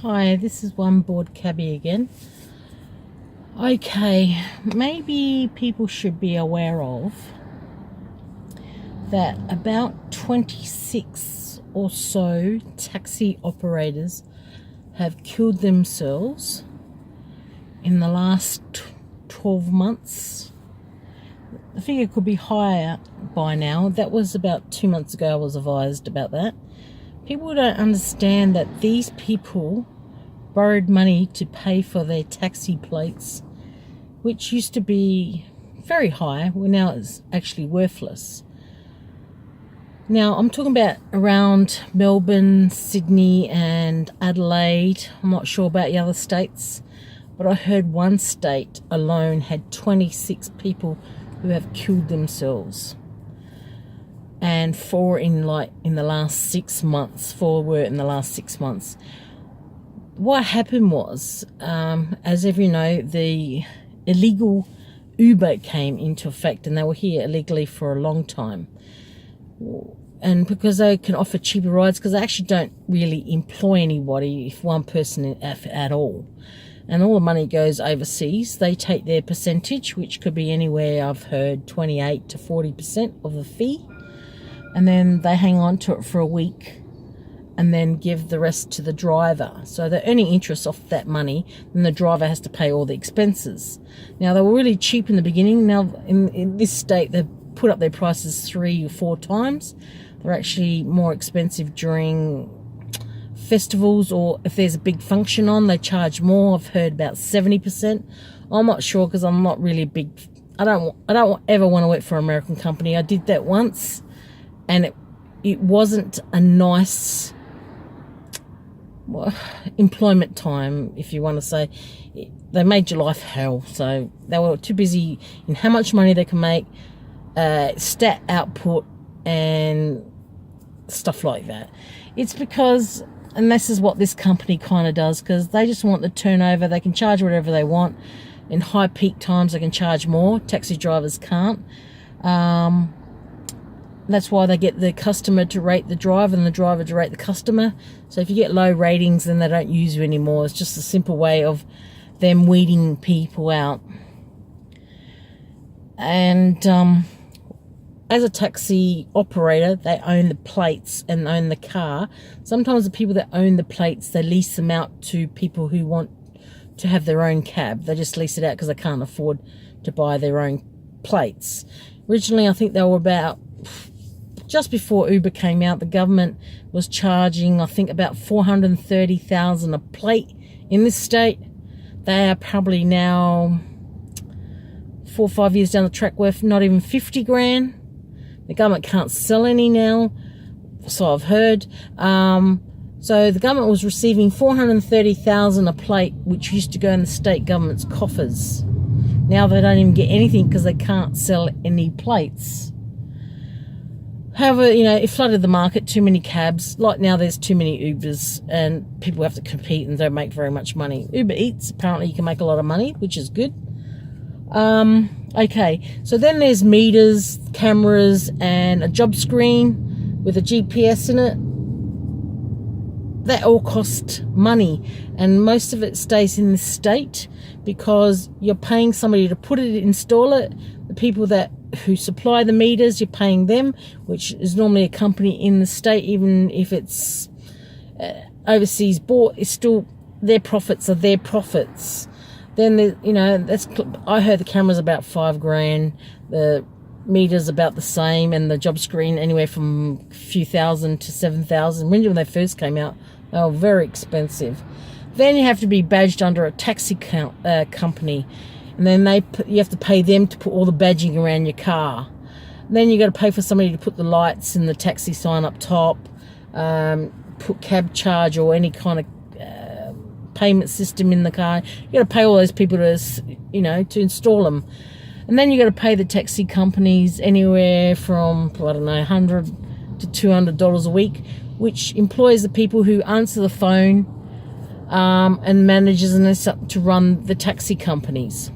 Hi, this is One Board Cabbie again. Okay, maybe people should be aware of that about 26 or so taxi operators have killed themselves in the last 12 months. The figure could be higher by now. That was about 2 months ago I was advised about that. People don't understand that these people borrowed money to pay for their taxi plates, which used to be very high, well now it's actually worthless. Now I'm talking about around Melbourne, Sydney and Adelaide. I'm not sure about the other states, but I heard one state alone had 26 people who have killed themselves. And four were in the last 6 months. What happened was, as everyone know, the illegal Uber came into effect, and they were here illegally for a long time. And because they can offer cheaper rides, because they actually don't really employ anybody, if one person at all. And all the money goes overseas. They take their percentage, which could be anywhere, I've heard, 28 to 40% of the fee. And then they hang on to it for a week and then give the rest to the driver. So they're earning interest off that money, and the driver has to pay all the expenses. Now, they were really cheap in the beginning. Now, in this state, they've put up their prices 3 or 4 times. They're actually more expensive during festivals, or if there's a big function on, they charge more. I've heard about 70%. I'm not sure, because I'm not really big. I don't ever want to work for an American company. I did that once, and it wasn't a nice employment time, if you want to say. They made your life hell. So they were too busy in how much money they can make, stat output and stuff like that. It's because, and this is what this company kind of does, because they just want the turnover. They can charge whatever they want. In high peak times they can charge more. Taxi drivers can't. That's why they get the customer to rate the driver and the driver to rate the customer. So if you get low ratings, then they don't use you anymore. It's just a simple way of them weeding people out. And as a taxi operator, they own the plates and own the car. Sometimes the people that own the plates, they lease them out to people who want to have their own cab. They just lease it out because they can't afford to buy their own plates. Originally, I think they were about, just before Uber came out, the government was charging, I think, about $430,000 a plate in this state. They are probably now 4 or 5 years down the track worth not even 50 grand. The government can't sell any now, so I've heard. So the government was receiving $430,000 a plate, which used to go in the state government's coffers. Now they don't even get anything because they can't sell any plates. However, it flooded the market, too many cabs. Like now there's too many Ubers and people have to compete and don't make very much money. Uber Eats, apparently you can make a lot of money, which is good. Okay, so then there's meters, cameras and a job screen with a GPS in it. That all cost money, and most of it stays in the state because you're paying somebody to install it. The people who supply the meters, you're paying them, which is normally a company in the state. Even if it's overseas bought, it's still their profits are their profits. Then I heard the camera's about 5 grand, the meters about the same, and the job screen anywhere from a few thousand to 7,000. When they first came out, they were very expensive. Then you have to be badged under a taxi company. And then you have to pay them to put all the badging around your car. Then you got to pay for somebody to put the lights and the taxi sign up top, put cab charge or any kind of payment system in the car. You got to pay all those people to install them. And then you got to pay the taxi companies anywhere from, $100 to $200 a week, which employs the people who answer the phone and managers and this to run the taxi companies.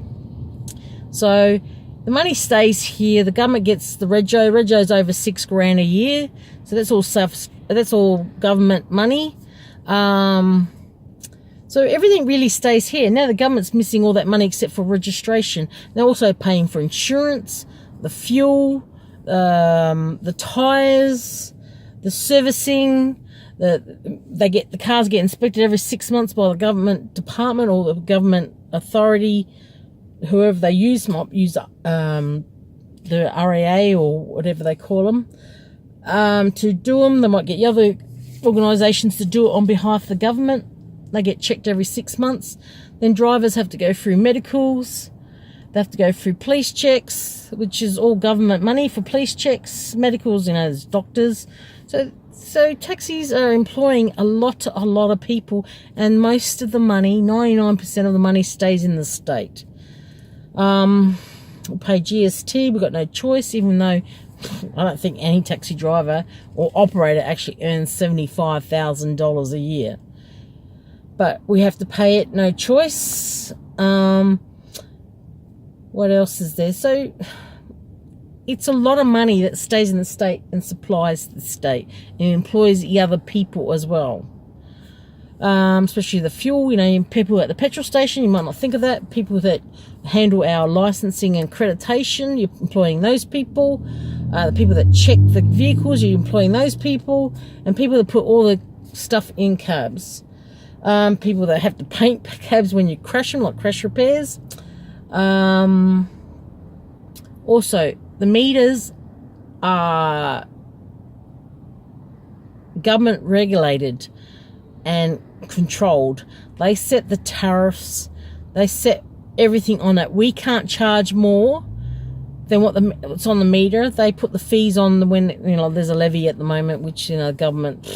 So the money stays here. The government gets the rego. Rego's over 6 grand a year. So that's all government money. So everything really stays here. Now the government's missing all that money except for registration. They're also paying for insurance, the fuel, the tyres, the servicing. The cars get inspected every 6 months by the government department or the government authority, whoever they use. Might use the RAA or whatever they call them to do them. They might get the other organisations to do it on behalf of the government. They get checked every 6 months. Then drivers have to go through medicals. They have to go through police checks, which is all government money for police checks. Medicals, there's doctors. So taxis are employing a lot of people, and most of the money, 99% of the money, stays in the state. We pay GST. We've got no choice, even though I don't think any taxi driver or operator actually earns $75,000 a year. But we have to pay it, no choice. What else is there? So it's a lot of money that stays in the state and supplies the state and employs the other people as well. Especially the fuel, people at the petrol station, you might not think of that. People that handle our licensing and accreditation, you're employing those people. The people that check the vehicles, you're employing those people. And people that put all the stuff in cabs. People that have to paint cabs when you crash them, like crash repairs. Also, the meters are government regulated and controlled. They set the tariffs. They set everything on it. We can't charge more than what's on the meter. They put the fees on when there's a levy at the moment, which the government,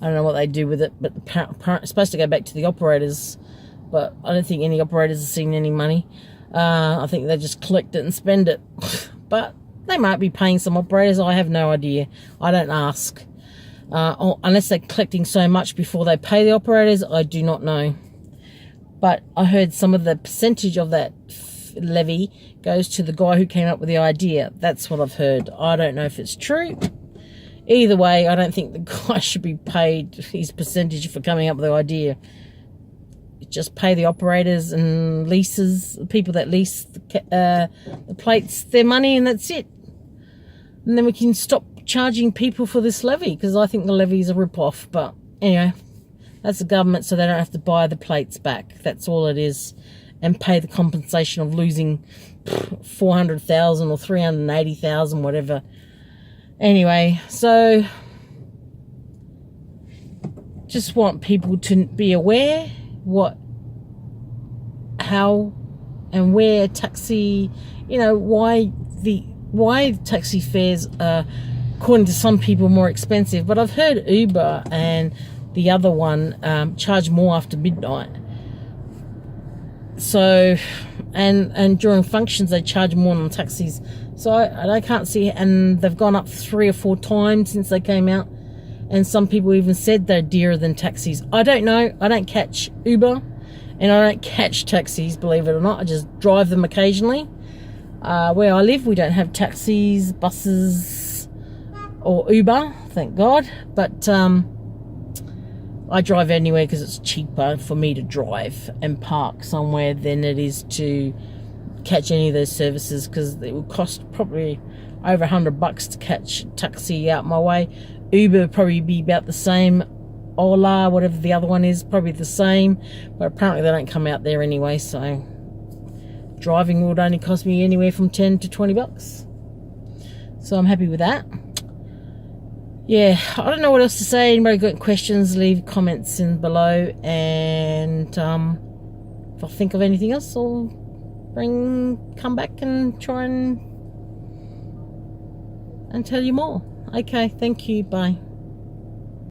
I don't know what they do with it, but it's supposed to go back to the operators. But I don't think any operators have seen any money. I think they just collect it and spend it. But they might be paying some operators. I have no idea. I don't ask. Unless they're collecting so much before they pay the operators, I do not know. But I heard some of the percentage of that levy goes to the guy who came up with the idea. That's what I've heard. I don't know if it's true. Either way, I don't think the guy should be paid his percentage for coming up with the idea. Just pay the operators and leases, people that lease the plates, their money, and that's it. And then we can stop charging people for this levy, because I think the levy is a rip-off. But anyway, that's the government, so they don't have to buy the plates back. That's all it is. And pay the compensation of losing $400,000 or $380,000, whatever. Anyway, so just want people to be aware how and where taxi, why taxi fares are, according to some people, more expensive. But I've heard Uber and the other one charge more after midnight. So, and during functions they charge more than taxis. So I can't see, and they've gone up 3 or 4 times since they came out. And some people even said they're dearer than taxis. I don't know. I don't catch Uber, and I don't catch taxis, believe it or not. I just drive them occasionally. Where I live, we don't have taxis, buses, or Uber, thank God. But I drive anywhere because it's cheaper for me to drive and park somewhere than it is to catch any of those services, because it would cost probably over $100 to catch a taxi out my way. Uber would probably be about the same. Ola, whatever the other one is, probably the same. But apparently they don't come out there anyway, so driving would only cost me anywhere from $10 to $20. So I'm happy with that. Yeah, I don't know what else to say. Anybody got questions, leave comments in below, and if I think of anything else, I'll come back and try and tell you more. Okay, thank you, bye.